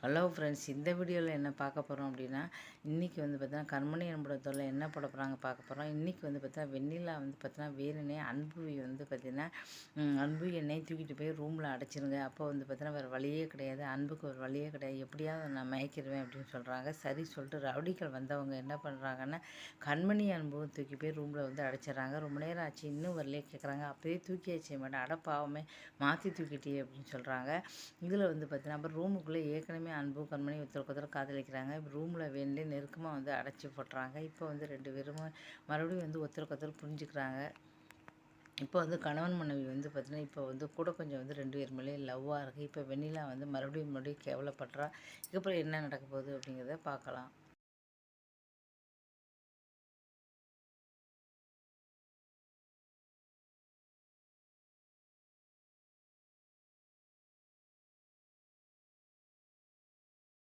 Hello friends, இந்த வீடியோவில் என்ன பார்க்க போகிறோம் அப்படின்னா, இன்றைக்கி வந்து பார்த்தீங்கன்னா கண்மணி என்பதோட என்ன போட போகிறாங்க பார்க்க போகிறோம். இன்றைக்கி வந்து பார்த்தா வெண்ணிலா வந்து பார்த்தீங்கன்னா வேணுனே அன்புவி வந்து பார்த்தீங்கன்னா அன்பு என்னையை தூக்கிட்டு போய் ரூமில் அடைச்சிருங்க. அப்போ வந்து பார்த்தீங்கன்னா வேறு வழியே கிடையாது, அன்புக்கு ஒரு வழியே கிடையாது, எப்படியாவது நான் மயக்கிடுவேன் அப்படின்னு சொல்கிறாங்க. சரி சொல்லிட்டு ரவுடிகள் வந்தவங்க என்ன பண்ணுறாங்கன்னா கண்மணி அன்பும் தூக்கி போய் ரூமில் வந்து அடைச்சிட்றாங்க. ரொம்ப நேரம் ஆச்சு இன்னும் வரலையே கேட்குறாங்க. அப்போயே தூக்கியாச்சு மேடம், அடப்பாவமே மாற்றி தூக்கிட்டே அப்படின்னு சொல்கிறாங்க. இதில் வந்து பார்த்தீங்கன்னா அப்புறம் ரூமுக்குள்ளே ஏற்கனவே அன்பு கண்மணி ஒருத்தருக்கு காதலிக்கிறாங்க. ரூமில் வேண்டி நெருக்கமாக வந்து அடைச்சி போட்டுறாங்க. இப்போ வந்து 2 பேரும் மறுபடியும் வந்து ஒருத்தருக்கு புரிஞ்சுக்கிறாங்க. இப்போ வந்து கணவன் மனைவி வந்து பார்த்தீங்கன்னா இப்போ வந்து கூட கொஞ்சம் வந்து 2 பேர் மேலேயும் லவ்வாக இருக்குது. இப்போ வெண்ணிலா வந்து மறுபடியும் கேவலப்படுறா. இதுக்கப்புறம் என்ன நடக்க போகுது அப்படிங்கிறத பார்க்கலாம்.